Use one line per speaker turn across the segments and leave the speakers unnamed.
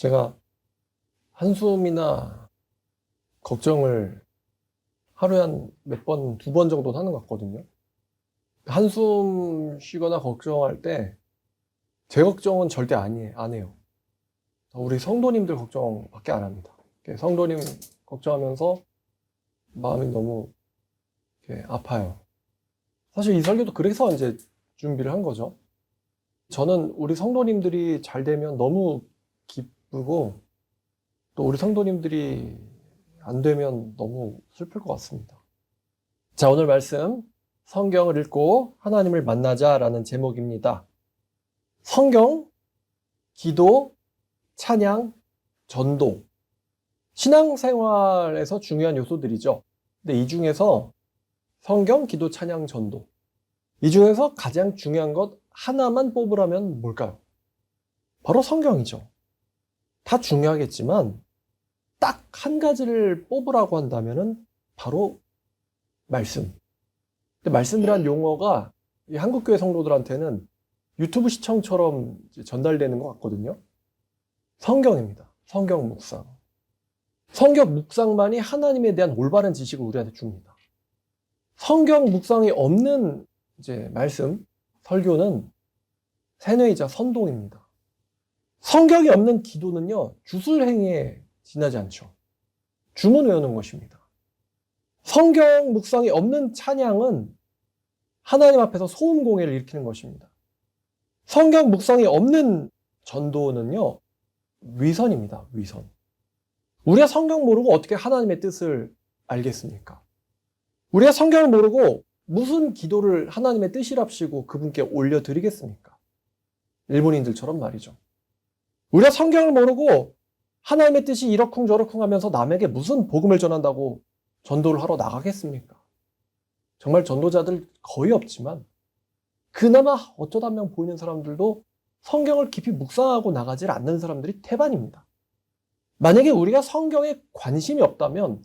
제가 한숨이나 걱정을 하루에 한 몇 번, 2번 정도 하는 것 같거든요. 한숨 쉬거나 걱정할 때 제 걱정은 절대 안 해요. 우리 성도님들 걱정밖에 안 합니다. 성도님 걱정하면서 마음이 너무 아파요. 사실 이 설교도 그래서 이제 준비를 한 거죠. 저는 우리 성도님들이 잘 되면 너무 기쁘고, 또 우리 성도님들이 안 되면 너무 슬플 것 같습니다. 자, 오늘 말씀 성경을 읽고 하나님을 만나자라는 제목입니다. 성경, 기도, 찬양, 전도. 신앙생활에서 중요한 요소들이죠. 근데 이 중에서 성경, 기도, 찬양, 전도. 이 중에서 가장 중요한 것 하나만 뽑으라면 뭘까요? 바로 성경이죠. 다 중요하겠지만 딱 한 가지를 뽑으라고 한다면은 바로 말씀. 근데 말씀이란 용어가 이 한국교회 성도들한테는 유튜브 시청처럼 전달되는 것 같거든요. 성경입니다. 성경 묵상. 성경 묵상만이 하나님에 대한 올바른 지식을 우리한테 줍니다. 성경 묵상이 없는 말씀, 설교는 세뇌이자 선동입니다. 성경이 없는 기도는요, 주술행위에 지나지 않죠. 주문 외우는 것입니다. 성경 묵상이 없는 찬양은 하나님 앞에서 소음공해를 일으키는 것입니다. 성경 묵상이 없는 전도는요, 위선입니다. 위선. 우리가 성경 모르고 어떻게 하나님의 뜻을 알겠습니까? 우리가 성경을 모르고 무슨 기도를 하나님의 뜻이랍시고 그분께 올려드리겠습니까? 일본인들처럼 말이죠. 우리가 성경을 모르고 하나님의 뜻이 이러쿵저러쿵 하면서 남에게 무슨 복음을 전한다고 전도를 하러 나가겠습니까? 정말 전도자들 거의 없지만 그나마 어쩌다 한 명 보이는 사람들도 성경을 깊이 묵상하고 나가지 않는 사람들이 태반입니다. 만약에 우리가 성경에 관심이 없다면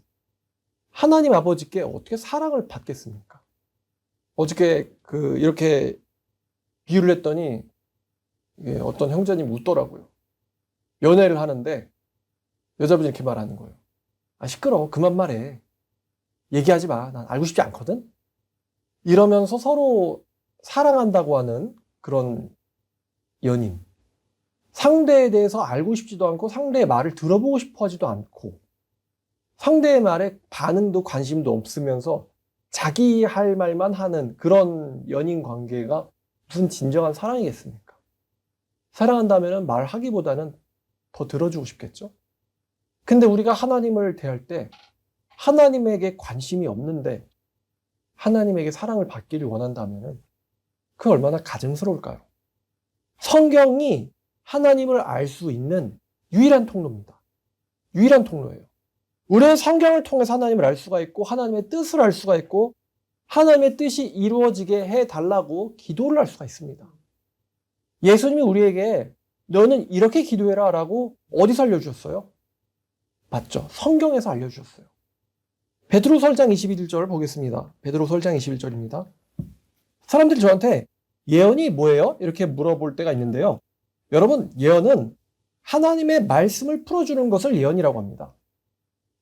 하나님 아버지께 어떻게 사랑을 받겠습니까? 어저께 이렇게 비유를 했더니 어떤 형제님이 웃더라고요. 연애를 하는데 여자분이 이렇게 말하는 거예요. 아, 시끄러워. 그만 말해. 얘기하지 마. 난 알고 싶지 않거든. 이러면서 서로 사랑한다고 하는 그런 연인. 상대에 대해서 알고 싶지도 않고 상대의 말을 들어보고 싶어 하지도 않고 상대의 말에 반응도 관심도 없으면서 자기 할 말만 하는 그런 연인 관계가 무슨 진정한 사랑이겠습니까? 사랑한다면 말하기보다는 더 들어주고 싶겠죠? 근데 우리가 하나님을 대할 때 하나님에게 관심이 없는데 하나님에게 사랑을 받기를 원한다면 그 얼마나 가증스러울까요? 성경이 하나님을 알 수 있는 유일한 통로입니다. 유일한 통로예요. 우리는 성경을 통해서 하나님을 알 수가 있고 하나님의 뜻을 알 수가 있고 하나님의 뜻이 이루어지게 해달라고 기도를 할 수가 있습니다. 예수님이 우리에게 너는 이렇게 기도해라 라고 어디서 알려주셨어요? 맞죠? 성경에서 알려주셨어요. 베드로서 1장 21절을 보겠습니다. 베드로서 1장 21절입니다. 사람들이 저한테 예언이 뭐예요? 이렇게 물어볼 때가 있는데요. 여러분, 예언은 하나님의 말씀을 풀어주는 것을 예언이라고 합니다.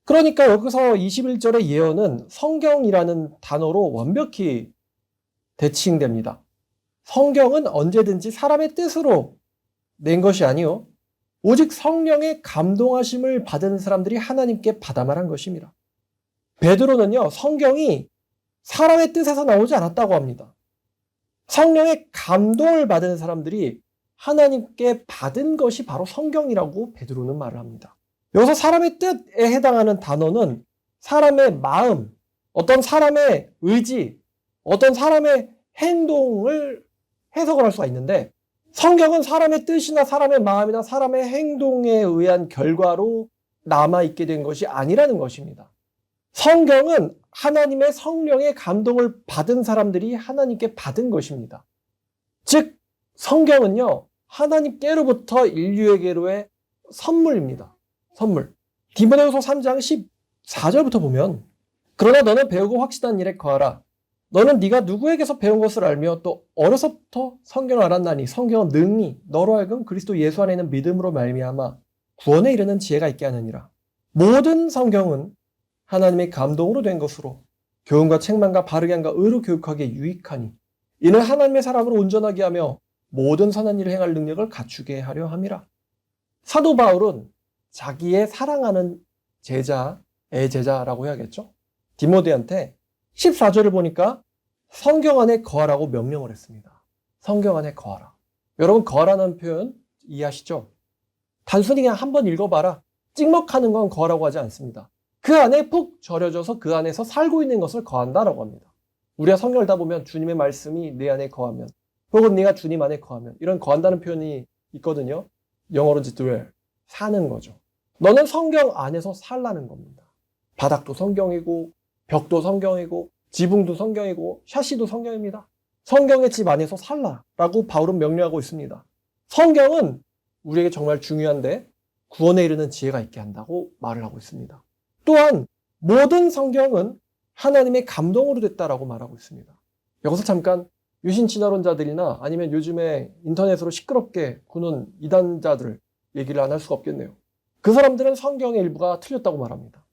그러니까 여기서 21절의 예언은 성경이라는 단어로 완벽히 대칭됩니다. 성경은 언제든지 사람의 뜻으로 낸 것이 아니요 오직 성령의 감동하심을 받은 사람들이 하나님께 받아 말한 것입니다. 베드로는요, 성경이 사람의 뜻에서 나오지 않았다고 합니다. 성령의 감동을 받은 사람들이 하나님께 받은 것이 바로 성경이라고 베드로는 말을 합니다. 여기서 사람의 뜻에 해당하는 단어는 사람의 마음, 어떤 사람의 의지, 어떤 사람의 행동을 해석을 할 수가 있는데 성경은 사람의 뜻이나 사람의 마음이나 사람의 행동에 의한 결과로 남아있게 된 것이 아니라는 것입니다. 성경은 하나님의 성령의 감동을 받은 사람들이 하나님께 받은 것입니다. 즉 성경은요, 하나님께로부터 인류에게로의 선물입니다. 선물. 디모데후서 3장 14절부터 보면 그러나 너는 배우고 확신한 일에 거하라. 너는 네가 누구에게서 배운 것을 알며 또 어려서부터 성경을 알았나니 성경은 능히 너로 하여금 그리스도 예수 안에 있는 믿음으로 말미암아 구원에 이르는 지혜가 있게 하느니라. 모든 성경은 하나님의 감동으로 된 것으로 교훈과 책망과 바르게 함과 의로 교육하기에 유익하니 이는 하나님의 사람으로 온전하게 하며 모든 선한 일을 행할 능력을 갖추게 하려 함이라. 사도 바울은 자기의 사랑하는 제자의 제자라고 해야겠죠? 디모데한테 14절을 보니까 성경 안에 거하라고 명령을 했습니다. 성경 안에 거하라. 여러분, 거하라는 표현 이해하시죠? 단순히 그냥 한번 읽어봐라, 찍먹하는 건 거하라고 하지 않습니다. 그 안에 푹 절여져서 그 안에서 살고 있는 것을 거한다라고 합니다. 우리가 성경을 다 보면 주님의 말씀이 내 안에 거하면, 혹은 네가 주님 안에 거하면, 이런 거한다는 표현이 있거든요. 영어로 dwell, 사는 거죠. 너는 성경 안에서 살라는 겁니다. 바닥도 성경이고 벽도 성경이고 지붕도 성경이고 샤시도 성경입니다. 성경의 집 안에서 살라라고 바울은 명령하고 있습니다. 성경은 우리에게 정말 중요한데 구원에 이르는 지혜가 있게 한다고 말을 하고 있습니다. 또한 모든 성경은 하나님의 감동으로 됐다라고 말하고 있습니다. 여기서 잠깐 유신친화론자들이나 아니면 요즘에 인터넷으로 시끄럽게 구는 이단자들 얘기를 안 할 수가 없겠네요. 그 사람들은 성경의 일부가 틀렸다고 말합니다.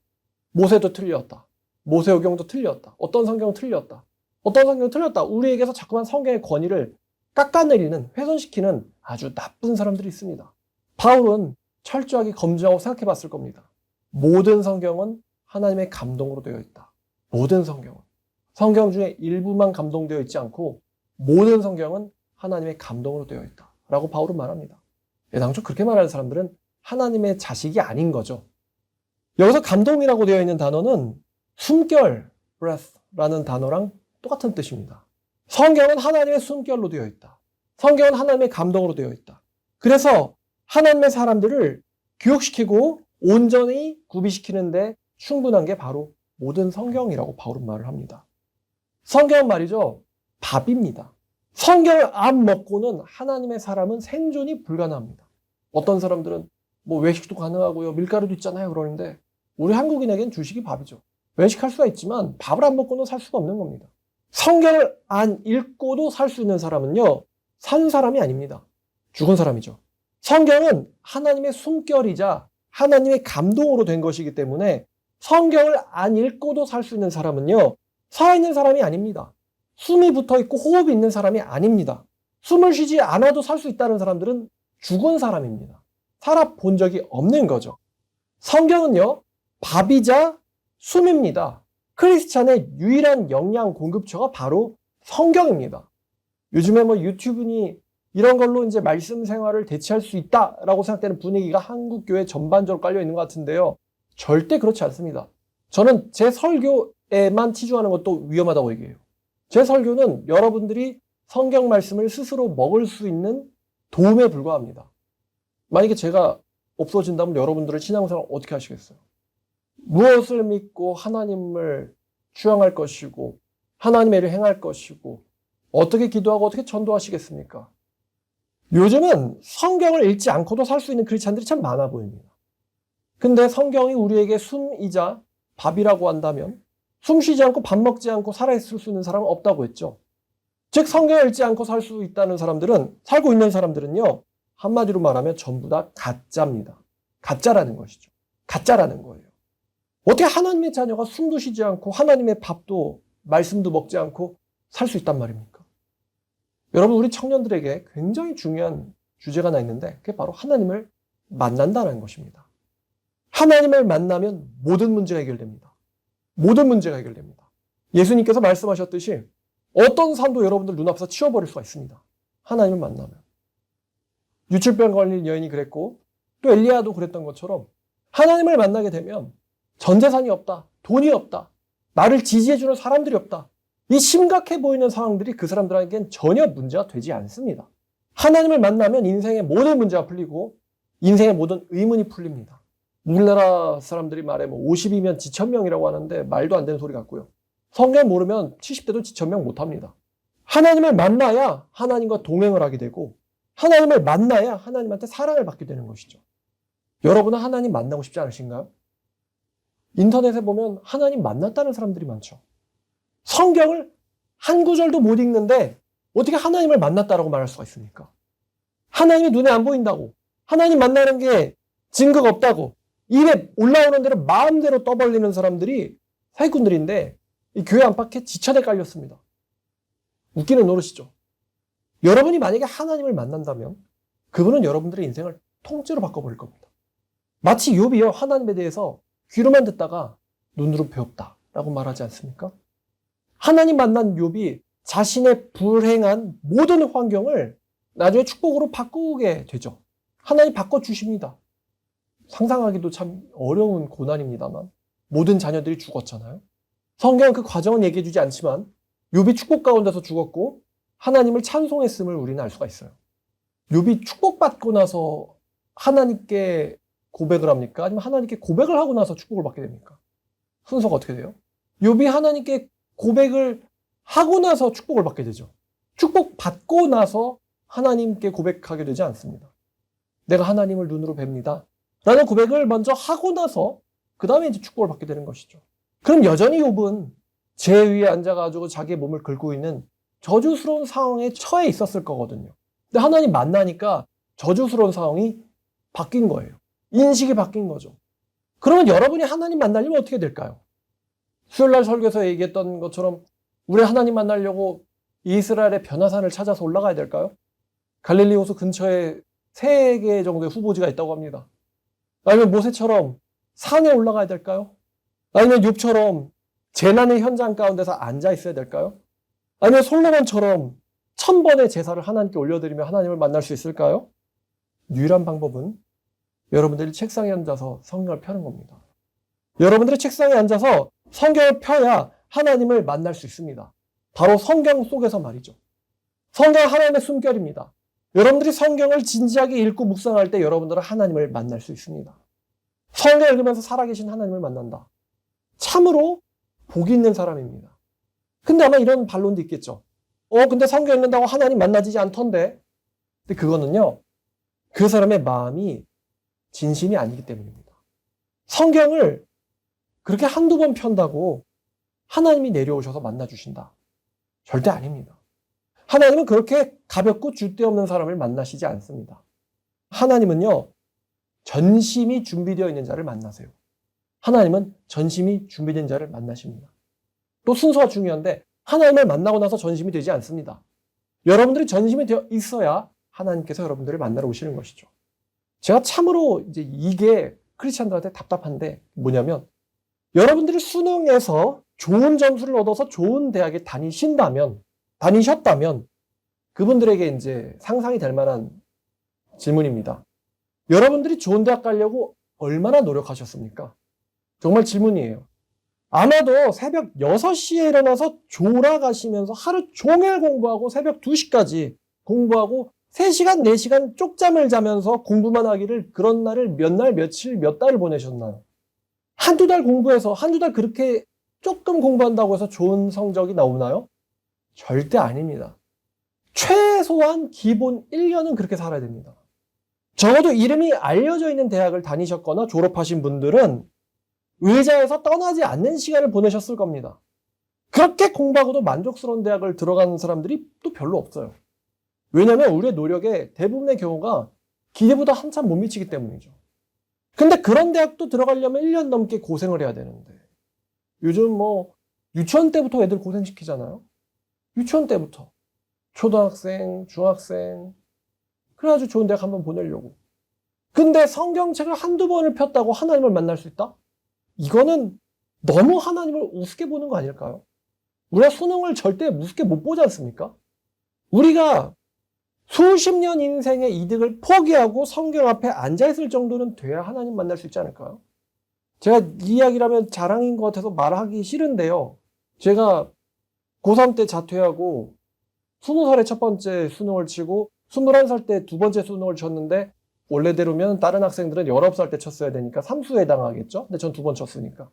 모세도 틀렸다. 모세오경도 틀렸다. 어떤 성경은 틀렸다. 어떤 성경은 틀렸다. 우리에게서 자꾸만 성경의 권위를 깎아내리는, 훼손시키는 아주 나쁜 사람들이 있습니다. 바울은 철저하게 검증하고 생각해 봤을 겁니다. 모든 성경은 하나님의 감동으로 되어 있다. 모든 성경은. 성경 중에 일부만 감동되어 있지 않고 모든 성경은 하나님의 감동으로 되어 있다. 라고 바울은 말합니다. 당초 그렇게 말하는 사람들은 하나님의 자식이 아닌 거죠. 여기서 감동이라고 되어 있는 단어는 숨결, breath라는 단어랑 똑같은 뜻입니다. 성경은 하나님의 숨결로 되어 있다. 성경은 하나님의 감동으로 되어 있다. 그래서 하나님의 사람들을 교육시키고 온전히 구비시키는데 충분한 게 바로 모든 성경이라고 바울은 말을 합니다. 성경은 말이죠, 밥입니다. 성경을 안 먹고는 하나님의 사람은 생존이 불가능합니다. 어떤 사람들은 뭐 외식도 가능하고요, 밀가루도 있잖아요 그러는데 우리 한국인에겐 주식이 밥이죠. 외식할 수가 있지만 밥을 안 먹고는 살 수가 없는 겁니다. 성경을 안 읽고도 살 수 있는 사람은요, 산 사람이 아닙니다. 죽은 사람이죠. 성경은 하나님의 숨결이자 하나님의 감동으로 된 것이기 때문에 성경을 안 읽고도 살 수 있는 사람은요, 살아있는 사람이 아닙니다. 숨이 붙어있고 호흡이 있는 사람이 아닙니다. 숨을 쉬지 않아도 살 수 있다는 사람들은 죽은 사람입니다. 살아본 적이 없는 거죠. 성경은요, 밥이자 숨입니다. 크리스찬의 유일한 영양 공급처가 바로 성경입니다. 요즘에 뭐 유튜브니 이런 걸로 이제 말씀 생활을 대체할 수 있다라고 생각되는 분위기가 한국 교회 전반적으로 깔려 있는 것 같은데요. 절대 그렇지 않습니다. 저는 제 설교에만 치중하는 것도 위험하다고 얘기해요. 제 설교는 여러분들이 성경 말씀을 스스로 먹을 수 있는 도움에 불과합니다. 만약에 제가 없어진다면 여러분들은 신앙생활 어떻게 하시겠어요? 무엇을 믿고 하나님을 추앙할 것이고 하나님의 일을 행할 것이고 어떻게 기도하고 어떻게 전도하시겠습니까? 요즘은 성경을 읽지 않고도 살 수 있는 크리스찬들이 참 많아 보입니다. 근데 성경이 우리에게 숨이자 밥이라고 한다면 숨 쉬지 않고 밥 먹지 않고 살아있을 수 있는 사람은 없다고 했죠. 즉 성경을 읽지 않고 살 수 있다는 사람들은, 살고 있는 사람들은요, 한마디로 말하면 전부 다 가짜입니다. 가짜라는 것이죠. 가짜라는 거예요. 어떻게 하나님의 자녀가 숨도 쉬지 않고 하나님의 밥도 말씀도 먹지 않고 살 수 있단 말입니까? 여러분, 우리 청년들에게 굉장히 중요한 주제가 하나 있는데 그게 바로 하나님을 만난다는 것입니다. 하나님을 만나면 모든 문제가 해결됩니다. 모든 문제가 해결됩니다. 예수님께서 말씀하셨듯이 어떤 산도 여러분들 눈앞에서 치워버릴 수가 있습니다. 하나님을 만나면. 유출병 걸린 여인이 그랬고 또 엘리야도 그랬던 것처럼 하나님을 만나게 되면 전 재산이 없다, 돈이 없다, 나를 지지해주는 사람들이 없다, 이 심각해 보이는 상황들이 그 사람들에겐 전혀 문제가 되지 않습니다. 하나님을 만나면 인생의 모든 문제가 풀리고 인생의 모든 의문이 풀립니다. 우리나라 사람들이 말해 50이면 지천명이라고 하는데 말도 안 되는 소리 같고요. 성경 모르면 70대도 지천명 못합니다. 하나님을 만나야 하나님과 동행을 하게 되고 하나님을 만나야 하나님한테 사랑을 받게 되는 것이죠. 여러분은 하나님 만나고 싶지 않으신가요? 인터넷에 보면 하나님 만났다는 사람들이 많죠. 성경을 한 구절도 못 읽는데 어떻게 하나님을 만났다라고 말할 수가 있습니까? 하나님이 눈에 안 보인다고, 하나님 만나는 게 증거가 없다고 입에 올라오는 대로 마음대로 떠벌리는 사람들이 사기꾼들인데 이 교회 안팎에 지천에 깔렸습니다. 웃기는 노릇이죠. 여러분이 만약에 하나님을 만난다면 그분은 여러분들의 인생을 통째로 바꿔버릴 겁니다. 마치 욥이요, 하나님에 대해서 귀로만 듣다가 눈으로 배웠다라고 말하지 않습니까? 하나님 만난 욥이 자신의 불행한 모든 환경을 나중에 축복으로 바꾸게 되죠. 하나님 바꿔주십니다. 상상하기도 참 어려운 고난입니다만 모든 자녀들이 죽었잖아요. 성경은 그 과정은 얘기해주지 않지만 욥이 축복 가운데서 죽었고 하나님을 찬송했음을 우리는 알 수가 있어요. 욥이 축복받고 나서 하나님께 고백을 합니까? 아니면 하나님께 고백을 하고 나서 축복을 받게 됩니까? 순서가 어떻게 돼요? 욥이 하나님께 고백을 하고 나서 축복을 받게 되죠. 축복받고 나서 하나님께 고백하게 되지 않습니다. 내가 하나님을 눈으로 뵙니다 라는 고백을 먼저 하고 나서 그 다음에 이제 축복을 받게 되는 것이죠. 그럼 여전히 욥은 재 위에 앉아가지고 자기의 몸을 긁고 있는 저주스러운 상황에 처해 있었을 거거든요. 근데 하나님 만나니까 저주스러운 상황이 바뀐 거예요. 인식이 바뀐 거죠. 그러면 여러분이 하나님 만나려면 어떻게 될까요? 수요일날 설교에서 얘기했던 것처럼 우리 하나님 만나려고 이스라엘의 변화산을 찾아서 올라가야 될까요? 갈릴리 호수 근처에 3개 정도의 후보지가 있다고 합니다. 아니면 모세처럼 산에 올라가야 될까요? 아니면 욥처럼 재난의 현장 가운데서 앉아 있어야 될까요? 아니면 솔로몬처럼 1000번의 제사를 하나님께 올려드리며 하나님을 만날 수 있을까요? 유일한 방법은 여러분들이 책상에 앉아서 성경을 펴는 겁니다. 여러분들이 책상에 앉아서 성경을 펴야 하나님을 만날 수 있습니다. 바로 성경 속에서 말이죠. 성경은 하나님의 숨결입니다. 여러분들이 성경을 진지하게 읽고 묵상할 때 여러분들은 하나님을 만날 수 있습니다. 성경을 읽으면서 살아계신 하나님을 만난다. 참으로 복이 있는 사람입니다. 근데 아마 이런 반론도 있겠죠. 근데 성경 읽는다고 하나님 만나지지 않던데. 근데 그거는요, 그 사람의 마음이 진심이 아니기 때문입니다. 성경을 그렇게 한두 번 편다고 하나님이 내려오셔서 만나주신다. 절대 아닙니다. 하나님은 그렇게 가볍고 줏대 없는 사람을 만나시지 않습니다. 하나님은요, 전심이 준비되어 있는 자를 만나세요. 하나님은 전심이 준비된 자를 만나십니다. 또 순서가 중요한데 하나님을 만나고 나서 전심이 되지 않습니다. 여러분들이 전심이 되어 있어야 하나님께서 여러분들을 만나러 오시는 것이죠. 제가 참으로 이제 이게 크리스찬들한테 답답한데 뭐냐면 여러분들이 수능에서 좋은 점수를 얻어서 좋은 대학에 다니셨다면 그분들에게 이제 상상이 될 만한 질문입니다. 여러분들이 좋은 대학 가려고 얼마나 노력하셨습니까? 정말 질문이에요. 아마도 새벽 6시에 일어나서 졸아가시면서 하루 종일 공부하고 새벽 2시까지 공부하고 3시간, 4시간 쪽잠을 자면서 공부만 하기를 그런 날을 몇 날, 며칠, 몇 달을 보내셨나요? 한두 달 공부해서 한두 달 그렇게 조금 공부한다고 해서 좋은 성적이 나오나요? 절대 아닙니다. 최소한 기본 1년은 그렇게 살아야 됩니다. 적어도 이름이 알려져 있는 대학을 다니셨거나 졸업하신 분들은 의자에서 떠나지 않는 시간을 보내셨을 겁니다. 그렇게 공부하고도 만족스러운 대학을 들어가는 사람들이 또 별로 없어요. 왜냐하면 우리의 노력의 대부분의 경우가 기대보다 한참 못 미치기 때문이죠. 근데 그런 대학도 들어가려면 1년 넘게 고생을 해야 되는데 요즘 유치원 때부터 애들 고생시키잖아요. 유치원 때부터 초등학생, 중학생 그래가지고 좋은 대학 한번 보내려고. 근데 성경책을 한두 번을 폈다고 하나님을 만날 수 있다? 이거는 너무 하나님을 우습게 보는 거 아닐까요? 우리가 수능을 절대 우습게 못 보지 않습니까? 우리가 수십 년 인생의 이득을 포기하고 성경 앞에 앉아있을 정도는 돼야 하나님 만날 수 있지 않을까요? 제가 이 이야기를 하면 자랑인 것 같아서 말하기 싫은데요. 제가 고3 때 자퇴하고 20살에 첫 번째 수능을 치고 21살 때 두 번째 수능을 쳤는데 원래대로면 다른 학생들은 19살 때 쳤어야 되니까 삼수에 해당하겠죠? 근데 전 두 번 쳤으니까.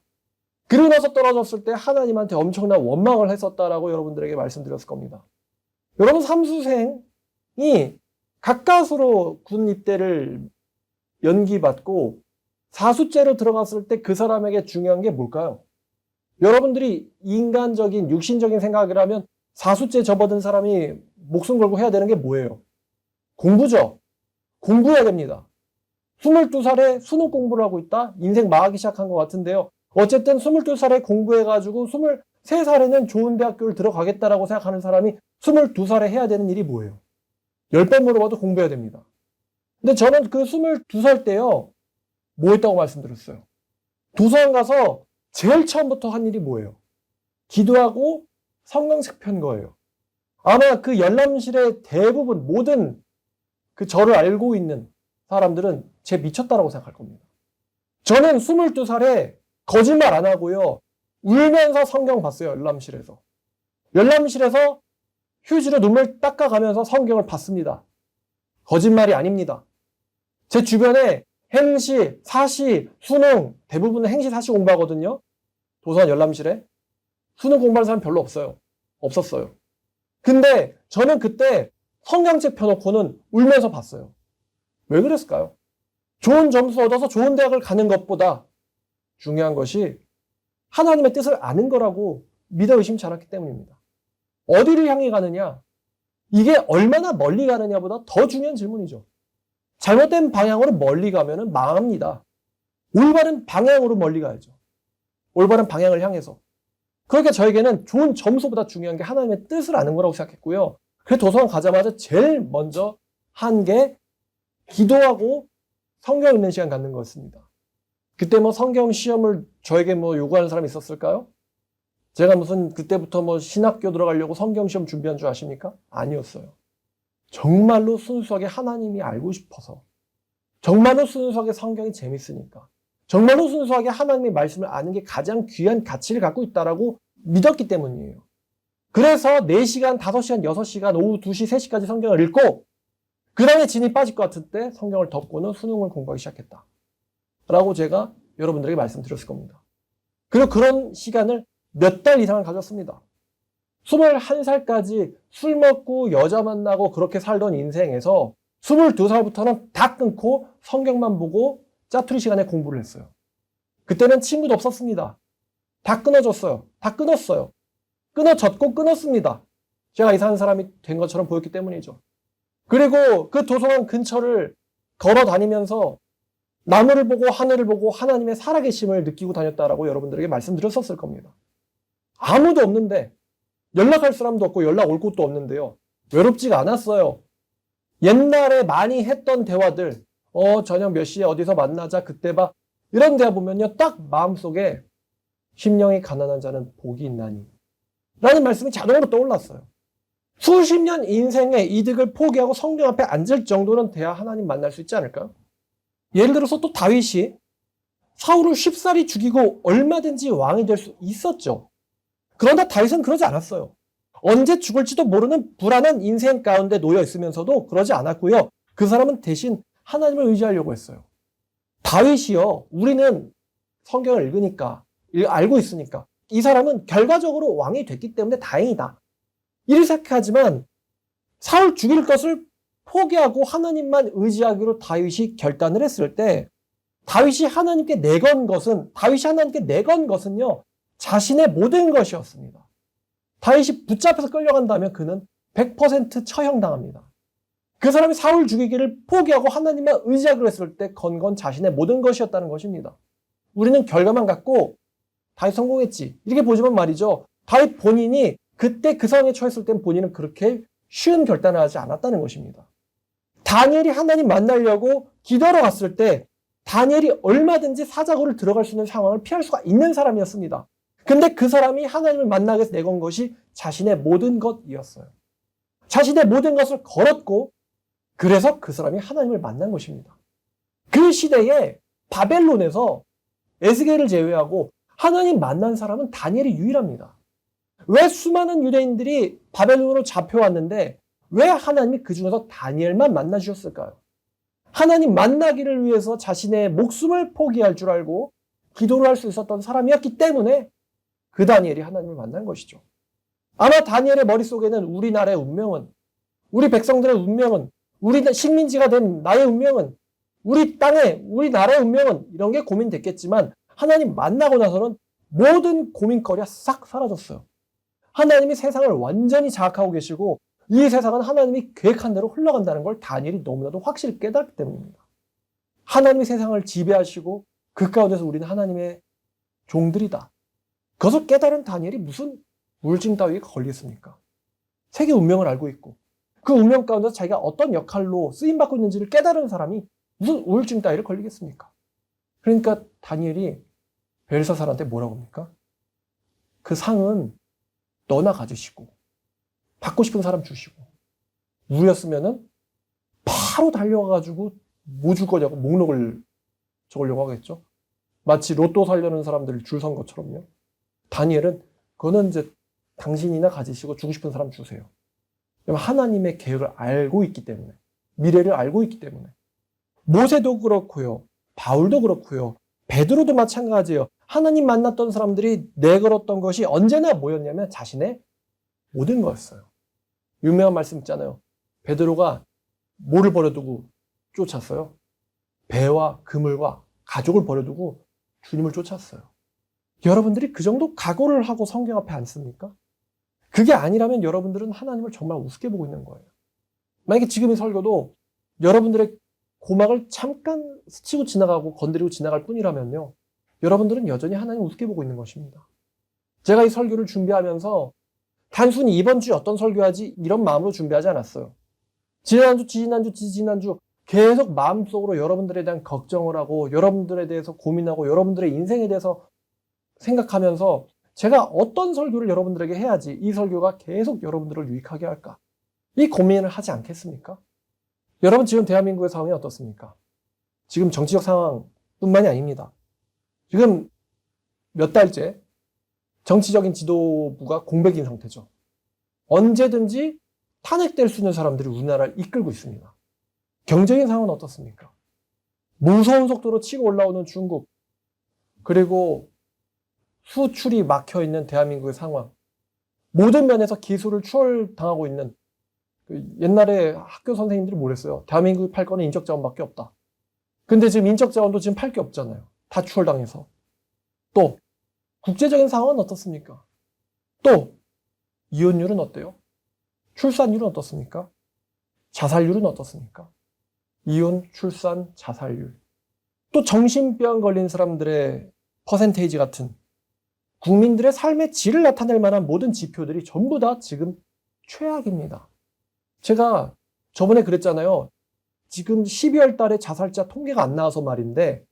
그러고 나서 떨어졌을 때 하나님한테 엄청난 원망을 했었다라고 여러분들에게 말씀드렸을 겁니다. 여러분 삼수생이 가까스로 군 입대를 연기받고 사수째로 들어갔을 때 그 사람에게 중요한 게 뭘까요? 여러분들이 인간적인 육신적인 생각을 하면 사수째 접어든 사람이 목숨 걸고 해야 되는 게 뭐예요? 공부죠. 공부해야 됩니다. 22살에 수능 공부를 하고 있다? 인생 망하기 시작한 것 같은데요. 어쨌든 22살에 공부해가지고 23살에는 좋은 대학교를 들어가겠다라고 생각하는 사람이 22살에 해야 되는 일이 뭐예요? 10번 물어봐도 공부해야 됩니다. 근데 저는 그 22살 때요, 뭐 했다고 말씀드렸어요? 도서관 가서 제일 처음부터 한 일이 뭐예요? 기도하고 성경책 편 거예요. 아마 그 열람실의 대부분 모든 그 저를 알고 있는 사람들은 제 미쳤다라고 생각할 겁니다. 저는 22살에 거짓말 안 하고요, 울면서 성경 봤어요. 열람실에서. 열람실에서 휴지로 눈물 닦아가면서 성경을 봤습니다. 거짓말이 아닙니다. 제 주변에 행시, 사시, 수능, 대부분은 행시, 사시 공부하거든요. 도서관 열람실에. 수능 공부하는 사람 별로 없어요. 없었어요. 근데 저는 그때 성경책 펴놓고는 울면서 봤어요. 왜 그랬을까요? 좋은 점수 얻어서 좋은 대학을 가는 것보다 중요한 것이 하나님의 뜻을 아는 거라고 믿어 의심치 않았기 때문입니다. 어디를 향해 가느냐? 이게 얼마나 멀리 가느냐보다 더 중요한 질문이죠. 잘못된 방향으로 멀리 가면 망합니다. 올바른 방향으로 멀리 가야죠. 올바른 방향을 향해서. 그러니까 저에게는 좋은 점수보다 중요한 게 하나님의 뜻을 아는 거라고 생각했고요. 그래서 도서관 가자마자 제일 먼저 한 게 기도하고 성경 읽는 시간 갖는 거였습니다. 그때 뭐 성경 시험을 저에게 뭐 요구하는 사람이 있었을까요? 제가 무슨 그때부터 뭐 신학교 들어가려고 성경 시험 준비한 줄 아십니까? 아니었어요. 정말로 순수하게 하나님이 알고 싶어서, 정말로 순수하게 성경이 재밌으니까, 정말로 순수하게 하나님의 말씀을 아는 게 가장 귀한 가치를 갖고 있다라고 믿었기 때문이에요. 그래서 4시간, 5시간, 6시간, 오후 2시, 3시까지 성경을 읽고 그 다음에 진이 빠질 것 같을 때 성경을 덮고는 수능을 공부하기 시작했다. 라고 제가 여러분들에게 말씀드렸을 겁니다. 그리고 그런 시간을 몇 달 이상을 가졌습니다. 21살까지 술 먹고 여자 만나고 그렇게 살던 인생에서 22살부터는 다 끊고 성경만 보고 짜투리 시간에 공부를 했어요. 그때는 친구도 없었습니다. 다 끊어졌어요. 다 끊었어요. 끊어졌고 끊었습니다. 제가 이상한 사람이 된 것처럼 보였기 때문이죠. 그리고 그 도서관 근처를 걸어 다니면서 나무를 보고 하늘을 보고 하나님의 살아계심을 느끼고 다녔다라고 여러분들에게 말씀드렸었을 겁니다. 아무도 없는데, 연락할 사람도 없고 연락 올 곳도 없는데요. 외롭지가 않았어요. 옛날에 많이 했던 대화들, 저녁 몇 시에 어디서 만나자, 그때 봐. 이런 대화 보면요, 딱 마음속에 심령이 가난한 자는 복이 있나니 라는 말씀이 자동으로 떠올랐어요. 수십 년 인생의 이득을 포기하고 성경 앞에 앉을 정도는 돼야 하나님 만날 수 있지 않을까요? 예를 들어서 또 다윗이 사울을 쉽사리 죽이고 얼마든지 왕이 될 수 있었죠. 그러나 다윗은 그러지 않았어요. 언제 죽을지도 모르는 불안한 인생 가운데 놓여 있으면서도 그러지 않았고요. 그 사람은 대신 하나님을 의지하려고 했어요. 다윗이요, 우리는 성경을 읽으니까, 알고 있으니까 이 사람은 결과적으로 왕이 됐기 때문에 다행이다, 이렇게 생각하지만 사울 죽일 것을 포기하고 하나님만 의지하기로 다윗이 결단을 했을 때, 다윗이 하나님께 내건 것은요, 자신의 모든 것이었습니다. 다윗이 붙잡혀서 끌려간다면 그는 100% 처형당합니다. 그 사람이 사울 죽이기를 포기하고 하나님만 의지하기로 했을 때 건 건 자신의 모든 것이었다는 것입니다. 우리는 결과만 갖고 다윗 성공했지, 이렇게 보지만 말이죠, 다윗 본인이 그때 그 상황에 처했을 땐 본인은 그렇게 쉬운 결단을 하지 않았다는 것입니다. 다니엘이 하나님 만나려고 기도하러 갔을 때 다니엘이 얼마든지 사자굴을 들어갈 수 있는 상황을 피할 수가 있는 사람이었습니다. 근데 그 사람이 하나님을 만나기 위해서 내건 것이 자신의 모든 것이었어요. 자신의 모든 것을 걸었고, 그래서 그 사람이 하나님을 만난 것입니다. 그 시대에 바벨론에서 에스겔을 제외하고 하나님 만난 사람은 다니엘이 유일합니다. 왜 수많은 유대인들이 바벨론으로 잡혀왔는데 왜 하나님이 그 중에서 다니엘만 만나주셨을까요? 하나님 만나기를 위해서 자신의 목숨을 포기할 줄 알고 기도를 할 수 있었던 사람이었기 때문에 그 다니엘이 하나님을 만난 것이죠. 아마 다니엘의 머릿속에는 우리나라의 운명은, 우리 백성들의 운명은, 우리 식민지가 된 나의 운명은, 우리 땅의, 우리나라의 운명은, 이런 게 고민됐겠지만 하나님 만나고 나서는 모든 고민거리가 싹 사라졌어요. 하나님이 세상을 완전히 장악하고 계시고 이 세상은 하나님이 계획한 대로 흘러간다는 걸 다니엘이 너무나도 확실히 깨달았기 때문입니다. 하나님이 세상을 지배하시고 그 가운데서 우리는 하나님의 종들이다. 그것을 깨달은 다니엘이 무슨 우울증 따위에 걸리겠습니까? 세계 운명을 알고 있고 그 운명 가운데서 자기가 어떤 역할로 쓰임받고 있는지를 깨달은 사람이 무슨 우울증 따위를 걸리겠습니까? 그러니까 다니엘이 벨사살한테 뭐라고 합니까? 그 상은 너나 가지시고 받고 싶은 사람 주시고 우리였으면은 바로 달려가가지고 뭐 줄 거냐고 목록을 적으려고 하겠죠. 마치 로또 살려는 사람들 줄 선 것처럼요. 다니엘은 그거는 이제 당신이나 가지시고 주고 싶은 사람 주세요. 왜냐면 하나님의 계획을 알고 있기 때문에, 미래를 알고 있기 때문에. 모세도 그렇고요. 바울도 그렇고요. 베드로도 마찬가지예요. 하나님 만났던 사람들이 내걸었던 것이 언제나 뭐였냐면 자신의 모든 거였어요. 유명한 말씀 있잖아요. 베드로가 뭐를 버려두고 쫓았어요? 배와 그물과 가족을 버려두고 주님을 쫓았어요. 여러분들이 그 정도 각오를 하고 성경 앞에 앉습니까? 그게 아니라면 여러분들은 하나님을 정말 우습게 보고 있는 거예요. 만약에 지금 이 설교도 여러분들의 고막을 잠깐 스치고 지나가고 건드리고 지나갈 뿐이라면요. 여러분들은 여전히 하나님을 우습게 보고 있는 것입니다. 제가 이 설교를 준비하면서 단순히 이번 주에 어떤 설교하지 이런 마음으로 준비하지 않았어요. 지지난주 계속 마음속으로 여러분들에 대한 걱정을 하고 여러분들에 대해서 고민하고 여러분들의 인생에 대해서 생각하면서 제가 어떤 설교를 여러분들에게 해야지 이 설교가 계속 여러분들을 유익하게 할까? 이 고민을 하지 않겠습니까? 여러분 지금 대한민국의 상황이 어떻습니까? 지금 정치적 상황뿐만이 아닙니다. 지금 몇 달째 정치적인 지도부가 공백인 상태죠. 언제든지 탄핵될 수 있는 사람들이 우리나라를 이끌고 있습니다. 경제적인 상황은 어떻습니까? 무서운 속도로 치고 올라오는 중국, 그리고 수출이 막혀있는 대한민국의 상황, 모든 면에서 기술을 추월당하고 있는 옛날에 학교 선생님들이 뭐랬어요? 대한민국이 팔 거는 인적자원밖에 없다. 근데 지금 인적자원도 지금 팔 게 없잖아요. 다 추월당해서. 또 국제적인 상황은 어떻습니까? 또 이혼율은 어때요? 출산율은 어떻습니까? 자살률은 어떻습니까? 이혼, 출산, 자살률. 또 정신병 걸린 사람들의 퍼센테이지 같은 국민들의 삶의 질을 나타낼 만한 모든 지표들이 전부 다 지금 최악입니다. 제가 저번에 그랬잖아요. 지금 12월 달에 자살자 통계가 안 나와서 말인데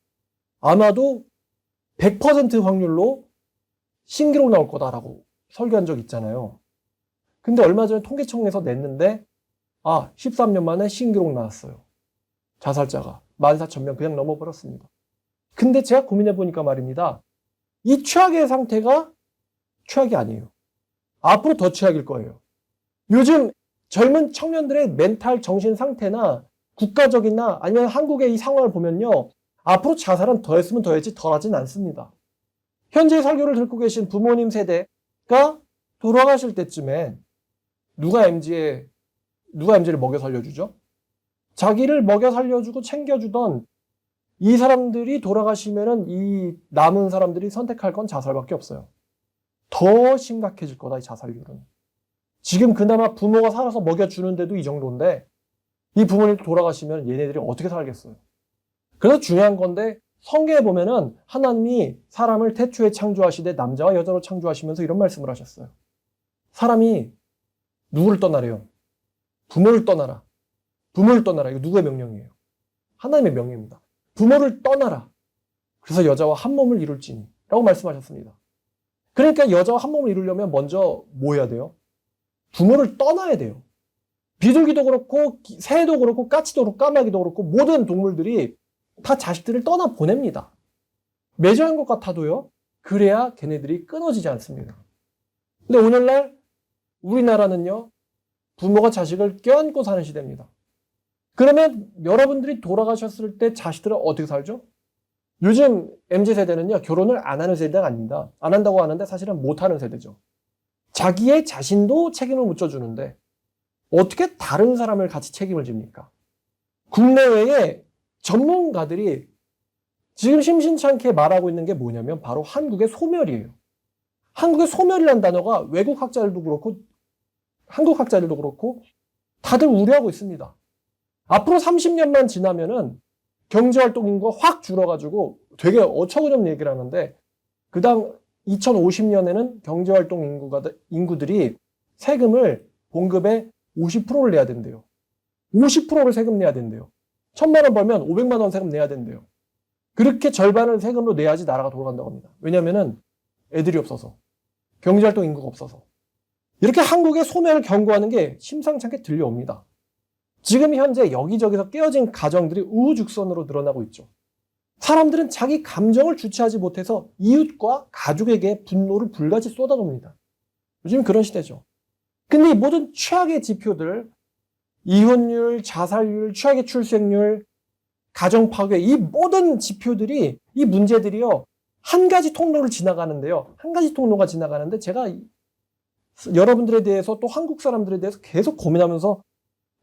아마도 100% 확률로 신기록 나올 거다라고 설교한 적 있잖아요. 근데 얼마 전에 통계청에서 냈는데 13년 만에 신기록 나왔어요. 자살자가 14,000명 그냥 넘어버렸습니다. 근데 제가 고민해 보니까 말입니다. 이 최악의 상태가 최악이 아니에요. 앞으로 더 최악일 거예요. 요즘 젊은 청년들의 멘탈 정신 상태나 국가적이나 아니면 한국의 이 상황을 보면요. 앞으로 자살은 더했으면 더했지 덜하진 않습니다. 현재 설교를 듣고 계신 부모님 세대가 돌아가실 때쯤에 누가 MG를 먹여 살려주죠? 자기를 먹여 살려주고 챙겨주던 이 사람들이 돌아가시면은 이 남은 사람들이 선택할 건 자살밖에 없어요. 더 심각해질 거다, 이 자살률은. 지금 그나마 부모가 살아서 먹여주는데도 이 정도인데 이 부모님이 돌아가시면 얘네들이 어떻게 살겠어요? 그래서 중요한 건데 성경에 보면은 하나님이 사람을 태초에 창조하시되 남자와 여자로 창조하시면서 이런 말씀을 하셨어요. 사람이 누구를 떠나래요? 부모를 떠나라. 부모를 떠나라. 이거 누구의 명령이에요? 하나님의 명령입니다. 부모를 떠나라. 그래서 여자와 한 몸을 이룰지니 라고 말씀하셨습니다. 그러니까 여자와 한 몸을 이루려면 먼저 뭐 해야 돼요? 부모를 떠나야 돼요. 비둘기도 그렇고 새도 그렇고 까치도 그렇고 까마귀도 그렇고 모든 동물들이 다 자식들을 떠나 보냅니다. 매정한 것 같아도요. 그래야 걔네들이 끊어지지 않습니다. 근데 오늘날 우리나라는요. 부모가 자식을 껴안고 사는 시대입니다. 그러면 여러분들이 돌아가셨을 때 자식들은 어떻게 살죠? 요즘 MZ세대는요. 결혼을 안 하는 세대가 아닙니다. 안 한다고 하는데 사실은 못 하는 세대죠. 자기의 자신도 책임을 묻혀주는데 어떻게 다른 사람을 같이 책임을 집니까? 국내외에 전문가들이 지금 심심찮게 말하고 있는 게 뭐냐면 바로 한국의 소멸이에요. 한국의 소멸이라는 단어가 외국 학자들도 그렇고 한국 학자들도 그렇고 다들 우려하고 있습니다. 앞으로 30년만 지나면은 경제활동 인구가 확 줄어가지고 되게 어처구니없는 얘기를 하는데 그당 2050년에는 경제활동 인구들이 세금을 봉급의 50%를 내야 된대요. 50%를 세금 내야 된대요. 1,000만 원 벌면 500만 원 세금 내야 된대요. 그렇게 절반을 세금으로 내야지 나라가 돌아간다고 합니다. 왜냐면은 애들이 없어서. 경제활동 인구가 없어서. 이렇게 한국의 소멸을 경고하는 게 심상치 않게 들려옵니다. 지금 현재 여기저기서 깨어진 가정들이 우후죽순으로 늘어나고 있죠. 사람들은 자기 감정을 주체하지 못해서 이웃과 가족에게 분노를 불같이 쏟아놉니다. 요즘 그런 시대죠. 근데 이 모든 최악의 지표들, 이혼율, 자살률, 최악의 출생률, 가정 파괴, 이 모든 지표들이, 이 문제들이요, 한 가지 통로를 지나가는데요. 한 가지 통로가 지나가는데 제가 여러분들에 대해서 또 한국 사람들에 대해서 계속 고민하면서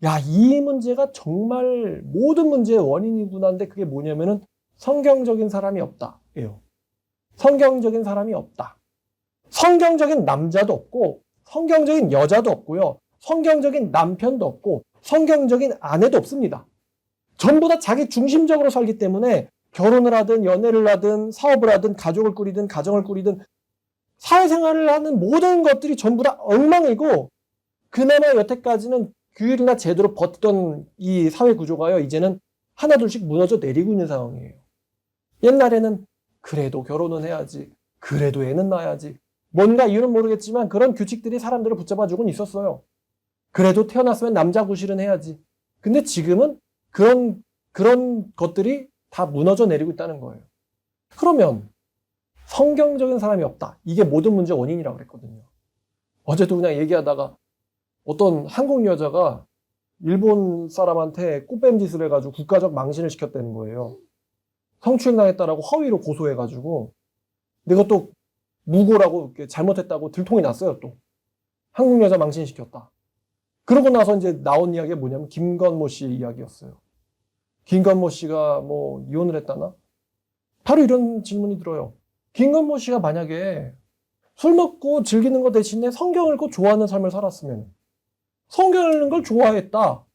야, 이 문제가 정말 모든 문제의 원인이구나 하는데 그게 뭐냐면은 성경적인 사람이 없다. 예요. 성경적인 사람이 없다. 성경적인 남자도 없고 성경적인 여자도 없고요. 성경적인 남편도 없고 성경적인 아내도 없습니다. 전부 다 자기 중심적으로 살기 때문에 결혼을 하든 연애를 하든 사업을 하든 가족을 꾸리든 가정을 꾸리든 사회생활을 하는 모든 것들이 전부 다 엉망이고 그나마 여태까지는 규율이나 제대로 버티던 이 사회 구조가요. 이제는 하나둘씩 무너져 내리고 있는 상황이에요. 옛날에는 그래도 결혼은 해야지. 그래도 애는 낳아야지. 뭔가 이유는 모르겠지만 그런 규칙들이 사람들을 붙잡아주곤 있었어요. 그래도 태어났으면 남자 구실은 해야지. 근데 지금은 그런 것들이 다 무너져 내리고 있다는 거예요. 그러면 성경적인 사람이 없다. 이게 모든 문제의 원인이라고 그랬거든요. 어제도 그냥 얘기하다가 어떤 한국 여자가 일본 사람한테 꽃뱀짓을 해가지고 국가적 망신을 시켰다는 거예요. 성추행 당했다라고 허위로 고소해가지고 근데 그것도 무고라고 잘못했다고 들통이 났어요. 또 한국 여자 망신시켰다. 그러고 나서 이제 나온 이야기가 뭐냐면 김건모 씨 이야기였어요. 김건모 씨가 뭐 이혼을 했다나? 바로 이런 질문이 들어요. 김건모 씨가 만약에 술 먹고 즐기는 것 대신에 성경을 읽고 좋아하는 삶을 살았으면 성경을 읽는 걸 좋아했다.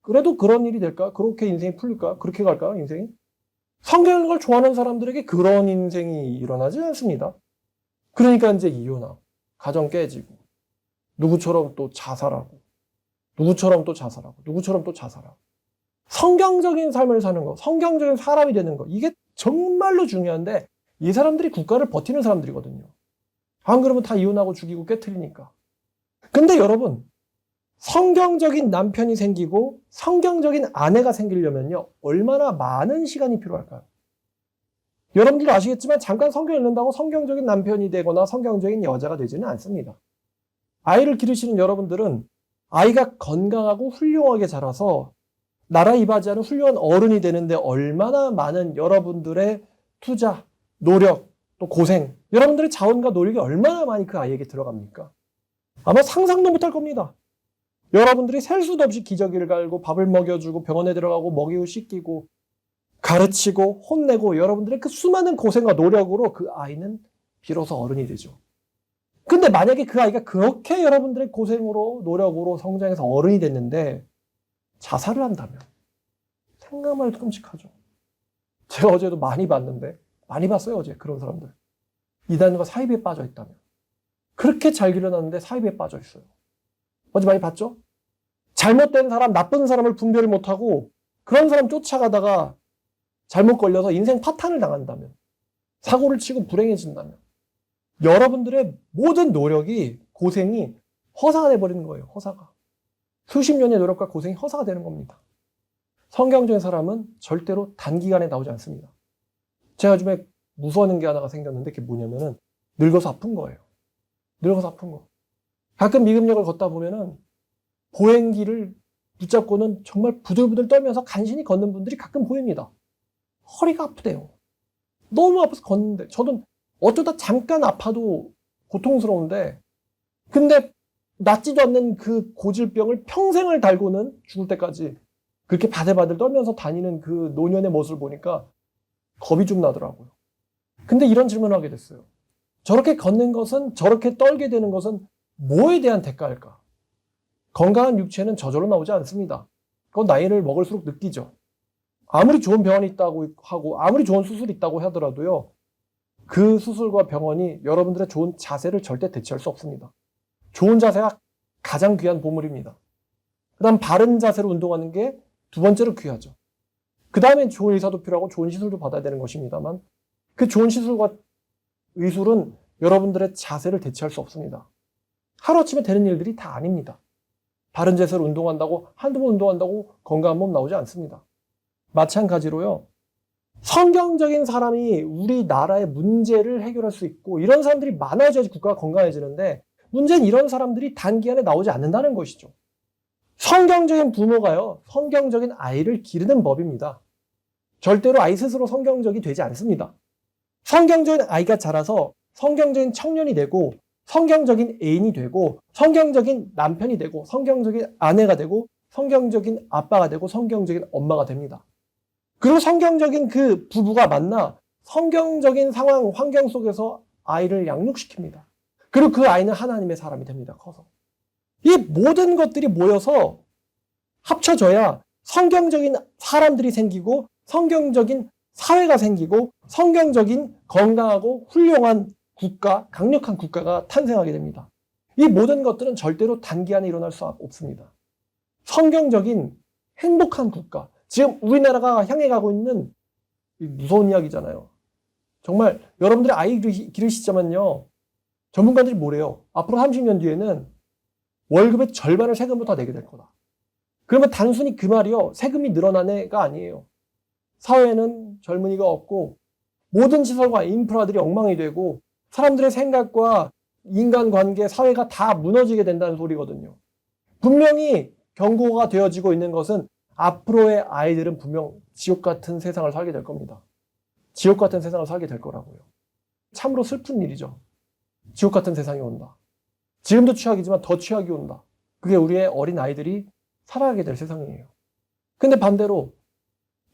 그래도 그런 일이 될까? 그렇게 인생이 풀릴까? 그렇게 갈까? 인생이? 성경 읽는 걸 좋아하는 사람들에게 그런 인생이 일어나지 않습니다. 그러니까 이제 이혼하고 가정 깨지고 누구처럼 또 자살하고 누구처럼 또 자살하고 누구처럼 또 자살하고 성경적인 삶을 사는 거, 성경적인 사람이 되는 거 이게 정말로 중요한데 이 사람들이 국가를 버티는 사람들이거든요. 안 그러면 다 이혼하고 죽이고 깨트리니까. 근데 여러분 성경적인 남편이 생기고 성경적인 아내가 생기려면요 얼마나 많은 시간이 필요할까요? 여러분들도 아시겠지만 잠깐 성경 읽는다고 성경적인 남편이 되거나 성경적인 여자가 되지는 않습니다. 아이를 기르시는 여러분들은 아이가 건강하고 훌륭하게 자라서 나라 이바지하는 훌륭한 어른이 되는데 얼마나 많은 여러분들의 투자, 노력, 또 고생, 여러분들의 자원과 노력이 얼마나 많이 그 아이에게 들어갑니까? 아마 상상도 못할 겁니다. 여러분들이 셀 수도 없이 기저귀를 갈고 밥을 먹여주고 병원에 들어가고 먹이고 씻기고 가르치고 혼내고 여러분들의 그 수많은 고생과 노력으로 그 아이는 비로소 어른이 되죠. 근데 만약에 그 아이가 그렇게 여러분들의 고생으로 노력으로 성장해서 어른이 됐는데 자살을 한다면 생각만 해도 끔찍하죠. 제가 어제도 많이 봤는데 많이 봤어요 어제 그런 사람들. 이단과 사이비에 빠져 있다면 그렇게 잘 길러놨는데 사이비에 빠져 있어요. 어제 많이 봤죠? 잘못된 사람, 나쁜 사람을 분별을 못하고 그런 사람 쫓아가다가 잘못 걸려서 인생 파탄을 당한다면 사고를 치고 불행해진다면 여러분들의 모든 노력이 고생이 허사가 돼버리는 거예요. 허사가. 수십 년의 노력과 고생이 허사가 되는 겁니다. 성경적인 사람은 절대로 단기간에 나오지 않습니다. 제가 요즘에 무서워하는 게 하나가 생겼는데 그게 뭐냐면은 늙어서 아픈 거예요. 늙어서 아픈 거. 가끔 미금역을 걷다 보면은 보행기를 붙잡고는 정말 부들부들 떨면서 간신히 걷는 분들이 가끔 보입니다. 허리가 아프대요. 너무 아파서 걷는데 저는 어쩌다 잠깐 아파도 고통스러운데 근데 낫지도 않는 그 고질병을 평생을 달고는 죽을 때까지 그렇게 바들바들 떨면서 다니는 그 노년의 모습을 보니까 겁이 좀 나더라고요. 근데 이런 질문을 하게 됐어요. 저렇게 걷는 것은 저렇게 떨게 되는 것은 뭐에 대한 대가일까? 건강한 육체는 저절로 나오지 않습니다. 그건 나이를 먹을수록 느끼죠. 아무리 좋은 병원이 있다고 하고 아무리 좋은 수술이 있다고 하더라도요. 그 수술과 병원이 여러분들의 좋은 자세를 절대 대체할 수 없습니다. 좋은 자세가 가장 귀한 보물입니다. 그 다음 바른 자세로 운동하는 게 두 번째로 귀하죠. 그 다음에 좋은 의사도 필요하고 좋은 시술도 받아야 되는 것입니다만 그 좋은 시술과 의술은 여러분들의 자세를 대체할 수 없습니다. 하루아침에 되는 일들이 다 아닙니다. 바른 자세로 운동한다고 한두 번 운동한다고 건강한 몸 나오지 않습니다. 마찬가지로요. 성경적인 사람이 우리나라의 문제를 해결할 수 있고 이런 사람들이 많아져야지 국가가 건강해지는데 문제는 이런 사람들이 단기간에 나오지 않는다는 것이죠. 성경적인 부모가요. 성경적인 아이를 기르는 법입니다. 절대로 아이 스스로 성경적이 되지 않습니다. 성경적인 아이가 자라서 성경적인 청년이 되고 성경적인 애인이 되고 성경적인 남편이 되고 성경적인 아내가 되고 성경적인 아빠가 되고 성경적인 엄마가 됩니다. 그리고 성경적인 그 부부가 만나 성경적인 상황, 환경 속에서 아이를 양육시킵니다. 그리고 그 아이는 하나님의 사람이 됩니다. 커서. 이 모든 것들이 모여서 합쳐져야 성경적인 사람들이 생기고 성경적인 사회가 생기고 성경적인 건강하고 훌륭한 국가, 강력한 국가가 탄생하게 됩니다. 이 모든 것들은 절대로 단기간에 일어날 수 없습니다. 성경적인 행복한 국가, 지금 우리나라가 향해 가고 있는 무서운 이야기잖아요. 정말 여러분들이 아이 기르시자면요. 전문가들이 뭐래요? 앞으로 30년 뒤에는 월급의 절반을 세금으로 다 내게 될 거다. 그러면 단순히 그 말이요. 세금이 늘어나네가 아니에요. 사회에는 젊은이가 없고 모든 시설과 인프라들이 엉망이 되고 사람들의 생각과 인간관계, 사회가 다 무너지게 된다는 소리거든요. 분명히 경고가 되어지고 있는 것은 앞으로의 아이들은 분명 지옥 같은 세상을 살게 될 겁니다. 지옥 같은 세상을 살게 될 거라고요. 참으로 슬픈 일이죠. 지옥 같은 세상이 온다. 지금도 최악이지만 더 최악이 온다. 그게 우리의 어린 아이들이 살아가게 될 세상이에요. 근데 반대로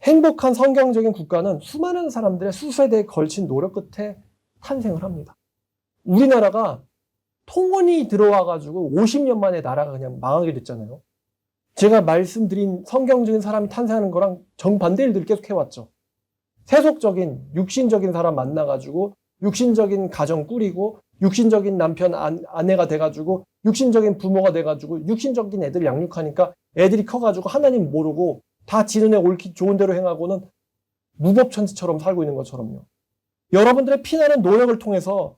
행복한 성경적인 국가는 수많은 사람들의 수세대에 걸친 노력 끝에 탄생을 합니다. 우리나라가 통원이 들어와가지고 50년 만에 나라가 그냥 망하게 됐잖아요. 제가 말씀드린 성경적인 사람이 탄생하는 거랑 정반대 일들을 계속 해왔죠. 세속적인, 육신적인 사람 만나가지고 육신적인 가정 꾸리고 육신적인 남편, 아내가 돼가지고 육신적인 부모가 돼가지고 육신적인 애들 양육하니까 애들이 커가지고 하나님 모르고 다 지 눈에 옳기 좋은 대로 행하고는 무법천지처럼 살고 있는 것처럼요. 여러분들의 피나는 노력을 통해서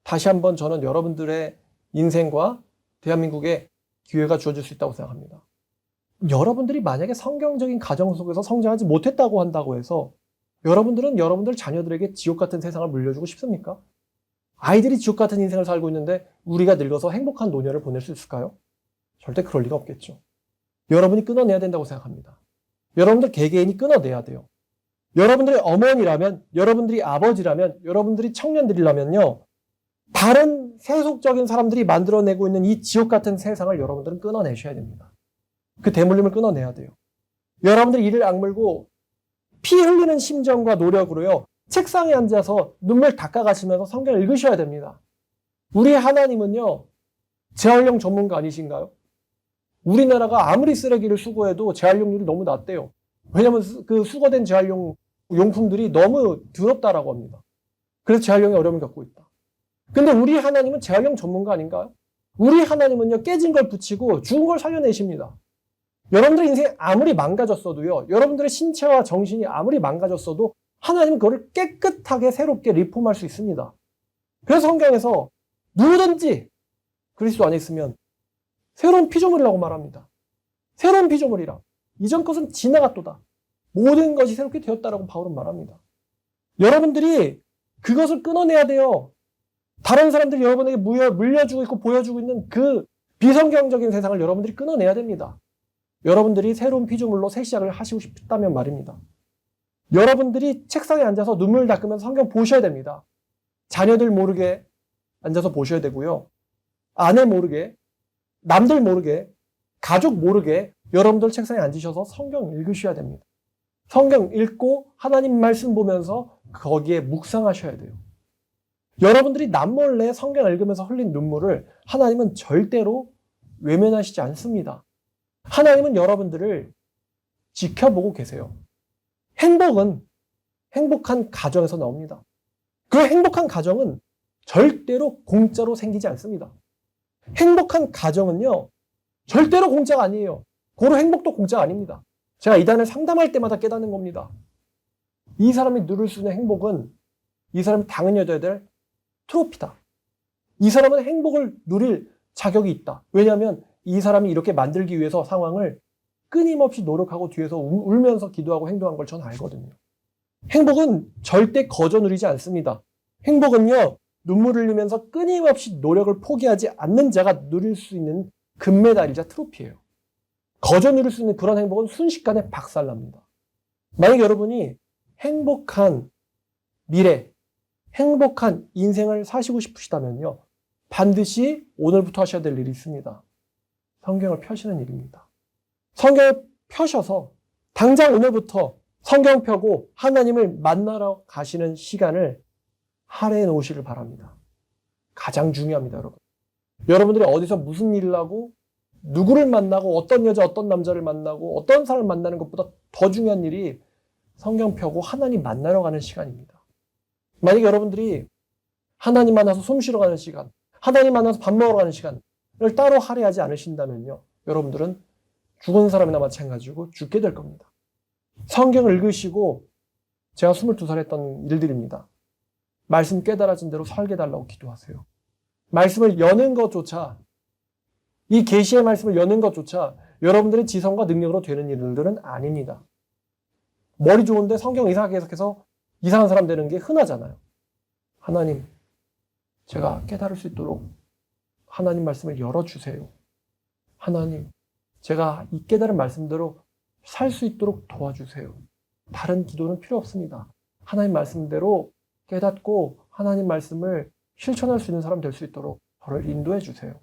다시 한번 저는 여러분들의 인생과 대한민국에 기회가 주어질 수 있다고 생각합니다. 여러분들이 만약에 성경적인 가정 속에서 성장하지 못했다고 한다고 해서 여러분들은 여러분들 자녀들에게 지옥 같은 세상을 물려주고 싶습니까? 아이들이 지옥 같은 인생을 살고 있는데 우리가 늙어서 행복한 노년을 보낼 수 있을까요? 절대 그럴 리가 없겠죠. 여러분이 끊어내야 된다고 생각합니다. 여러분들 개개인이 끊어내야 돼요. 여러분들이 어머니라면, 여러분들이 아버지라면, 여러분들이 청년들이라면요. 다른 세속적인 사람들이 만들어내고 있는 이 지옥 같은 세상을 여러분들은 끊어내셔야 됩니다. 그 대물림을 끊어내야 돼요. 여러분들이 이를 악물고 피 흘리는 심정과 노력으로요. 책상에 앉아서 눈물 닦아가시면서 성경을 읽으셔야 됩니다. 우리 하나님은요. 재활용 전문가 아니신가요? 우리나라가 아무리 쓰레기를 수거해도 재활용률이 너무 낮대요. 왜냐하면 그 수거된 재활용 용품들이 너무 더럽다라고 합니다. 그래서 재활용에 어려움을 겪고 있다. 근데 우리 하나님은 재활용 전문가 아닌가요? 우리 하나님은요. 깨진 걸 붙이고 죽은 걸 살려내십니다. 여러분들의 인생이 아무리 망가졌어도요. 여러분들의 신체와 정신이 아무리 망가졌어도 하나님은 그걸 깨끗하게 새롭게 리폼할 수 있습니다. 그래서 성경에서 누구든지 그리스도 안에 있으면 새로운 피조물이라고 말합니다. 새로운 피조물이라. 이전 것은 지나갔도다. 모든 것이 새롭게 되었다라고 바울은 말합니다. 여러분들이 그것을 끊어내야 돼요. 다른 사람들이 여러분에게 물려주고 있고 보여주고 있는 그 비성경적인 세상을 여러분들이 끊어내야 됩니다. 여러분들이 새로운 피조물로 새 시작을 하시고 싶다면 말입니다. 여러분들이 책상에 앉아서 눈물 닦으면서 성경 보셔야 됩니다. 자녀들 모르게 앉아서 보셔야 되고요. 아내 모르게, 남들 모르게, 가족 모르게 여러분들 책상에 앉으셔서 성경 읽으셔야 됩니다. 성경 읽고 하나님 말씀 보면서 거기에 묵상하셔야 돼요. 여러분들이 남몰래 성경 읽으면서 흘린 눈물을 하나님은 절대로 외면하시지 않습니다. 하나님은 여러분들을 지켜보고 계세요. 행복은 행복한 가정에서 나옵니다. 그 행복한 가정은 절대로 공짜로 생기지 않습니다. 행복한 가정은요, 절대로 공짜가 아니에요. 고로 행복도 공짜가 아닙니다. 제가 이단을 상담할 때마다 깨닫는 겁니다. 이 사람이 누릴 수 있는 행복은 이 사람이 당연히 얻어야 될 트로피다. 이 사람은 행복을 누릴 자격이 있다. 왜냐하면 이 사람이 이렇게 만들기 위해서 상황을 끊임없이 노력하고 뒤에서 울면서 기도하고 행동한 걸 저는 알거든요. 행복은 절대 거저 누리지 않습니다. 행복은요, 눈물을 흘리면서 끊임없이 노력을 포기하지 않는 자가 누릴 수 있는 금메달이자 트로피예요. 거저 누릴 수 있는 그런 행복은 순식간에 박살납니다. 만약 여러분이 행복한 미래, 행복한 인생을 사시고 싶으시다면요, 반드시 오늘부터 하셔야 될 일이 있습니다. 성경을 펴시는 일입니다. 성경을 펴셔서 당장 오늘부터 성경 펴고 하나님을 만나러 가시는 시간을 할애해 놓으시길 바랍니다. 가장 중요합니다, 여러분. 여러분들이 어디서 무슨 일을 하고 누구를 만나고 어떤 여자, 어떤 남자를 만나고 어떤 사람을 만나는 것보다 더 중요한 일이 성경 펴고 하나님 만나러 가는 시간입니다. 만약에 여러분들이 하나님 만나서 숨 쉬러 가는 시간, 하나님 만나서 밥 먹으러 가는 시간을 따로 할애하지 않으신다면요, 여러분들은 죽은 사람이나 마찬가지고 죽게 될 겁니다. 성경을 읽으시고 제가 22살 했던 일들입니다. 말씀 깨달아진 대로 살게 달라고 기도하세요. 말씀을 여는 것조차, 이 계시의 말씀을 여는 것조차 여러분들의 지성과 능력으로 되는 일들은 아닙니다. 머리 좋은데 성경 이상하게 해석해서 이상한 사람 되는 게 흔하잖아요. 하나님, 제가 깨달을 수 있도록 하나님 말씀을 열어주세요. 하나님, 제가 이 깨달은 말씀대로 살 수 있도록 도와주세요. 다른 기도는 필요 없습니다. 하나님 말씀대로 깨닫고 하나님 말씀을 실천할 수 있는 사람 될 수 있도록 저를 인도해 주세요.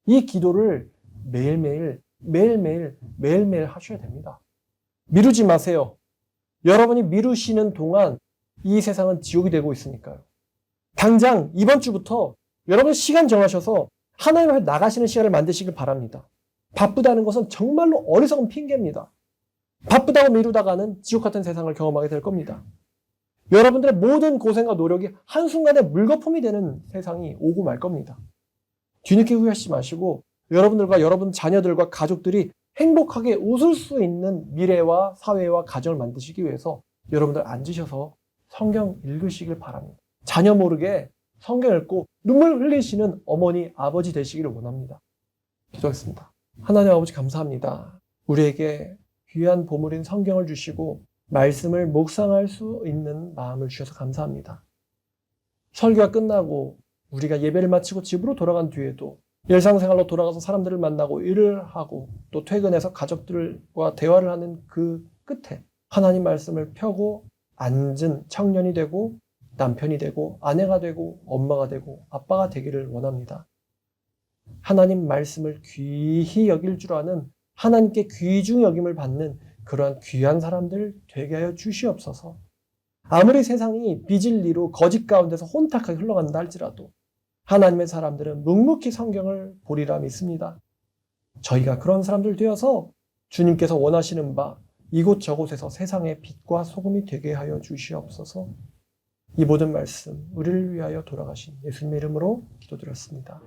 이 기도를 매일매일 하셔야 됩니다. 미루지 마세요. 여러분이 미루시는 동안 이 세상은 지옥이 되고 있으니까요. 당장 이번 주부터 여러분 시간 정하셔서 하나님 앞에 나가시는 시간을 만드시길 바랍니다. 바쁘다는 것은 정말로 어리석은 핑계입니다. 바쁘다고 미루다가는 지옥 같은 세상을 경험하게 될 겁니다. 여러분들의 모든 고생과 노력이 한순간에 물거품이 되는 세상이 오고 말 겁니다. 뒤늦게 후회하시지 마시고 여러분들과 여러분 자녀들과 가족들이 행복하게 웃을 수 있는 미래와 사회와 가정을 만드시기 위해서 여러분들 앉으셔서 성경 읽으시길 바랍니다. 자녀 모르게 성경 읽고 눈물 흘리시는 어머니, 아버지 되시기를 원합니다. 기도하겠습니다. 하나님 아버지 감사합니다. 우리에게 귀한 보물인 성경을 주시고 말씀을 묵상할 수 있는 마음을 주셔서 감사합니다. 설교가 끝나고 우리가 예배를 마치고 집으로 돌아간 뒤에도 일상생활로 돌아가서 사람들을 만나고 일을 하고 또 퇴근해서 가족들과 대화를 하는 그 끝에 하나님 말씀을 펴고 앉은 청년이 되고 남편이 되고 아내가 되고 엄마가 되고 아빠가 되기를 원합니다. 하나님 말씀을 귀히 여길 줄 아는 하나님께 귀중히 여김을 받는 그러한 귀한 사람들 되게 하여 주시옵소서. 아무리 세상이 비진리로 거짓 가운데서 혼탁하게 흘러간다 할지라도 하나님의 사람들은 묵묵히 성경을 보리라 믿습니다. 저희가 그런 사람들 되어서 주님께서 원하시는 바 이곳저곳에서 세상의 빛과 소금이 되게 하여 주시옵소서. 이 모든 말씀 우리를 위하여 돌아가신 예수님의 이름으로 기도드렸습니다.